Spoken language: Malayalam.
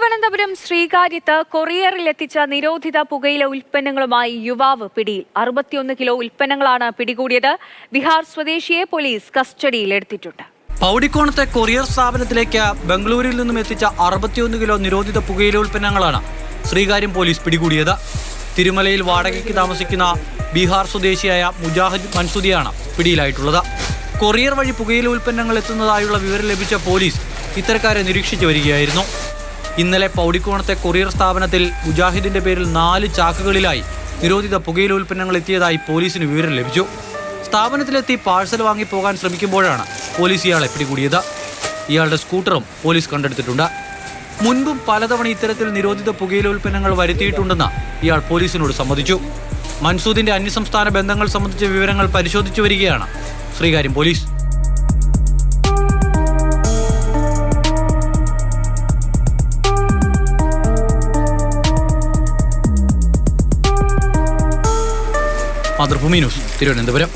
തിരുവനന്തപുരം ശ്രീകാര്യത്ത് കൊറിയറിലെത്തിച്ച നിരോധിത പുകയില ഉൽപ്പന്നങ്ങളുമായി യുവാവ് പിടിയിൽ. 61 കിലോ ഉൽപ്പന്നങ്ങളാണ് പിടികൂടിയത്. ബീഹാർ സ്വദേശിയെ പോലീസ് കസ്റ്റഡിയിലെടുത്തിട്ടുണ്ട്. പൗടിക്കോണത്തെ കൊറിയർ സ്ഥാപനത്തിലേക്ക് ബംഗളൂരിൽ നിന്നും എത്തിച്ച 61 കിലോ നിരോധിത പുകയില ഉൽപ്പന്നങ്ങളാണ് ശ്രീകാര്യം പോലീസ് പിടികൂടിയത്. തിരുമലയിൽ വാടകയ്ക്ക് താമസിക്കുന്ന ബീഹാർ സ്വദേശിയായ മുജാഹിദ് മൻസൂദിയാണ് പിടിയിലായിട്ടുള്ളത്. കൊറിയർ വഴി പുകയില ഉൽപ്പന്നങ്ങൾ എത്തുന്നതായുള്ള വിവരം ലഭിച്ച പോലീസ് ഇത്തരക്കാരെ നിരീക്ഷിച്ചു വരികയായിരുന്നു. ഇന്നലെ പൗടിക്കോണത്തെ കൊറിയർ സ്ഥാപനത്തിൽ മുജാഹിദിന്റെ പേരിൽ 4 ചാക്കുകളിലായി നിരോധിത പുകയില ഉൽപ്പന്നങ്ങൾ എത്തിയതായി പോലീസിന് വിവരം ലഭിച്ചു. സ്ഥാപനത്തിലെത്തി പാഴ്സൽ വാങ്ങി പോകാൻ ശ്രമിക്കുമ്പോഴാണ് പോലീസ് ഇയാളെ പിടികൂടിയത്. ഇയാളുടെ സ്കൂട്ടറും പോലീസ് കണ്ടെടുത്തിട്ടുണ്ട്. മുൻപും പലതവണ ഇത്തരത്തിൽ നിരോധിത പുകയില ഉൽപ്പന്നങ്ങൾ വരുത്തിയിട്ടുണ്ടെന്ന് ഇയാൾ പോലീസിനോട് സമ്മതിച്ചു. മൻസൂദിന്റെ അന്യസംസ്ഥാന ബന്ധങ്ങൾ സംബന്ധിച്ച വിവരങ്ങൾ പരിശോധിച്ചു വരികയാണ് ശ്രീകാര്യം പോലീസ്. മാതൃഭൂമി ന്യൂസ്, തിരുവനന്തപുരം.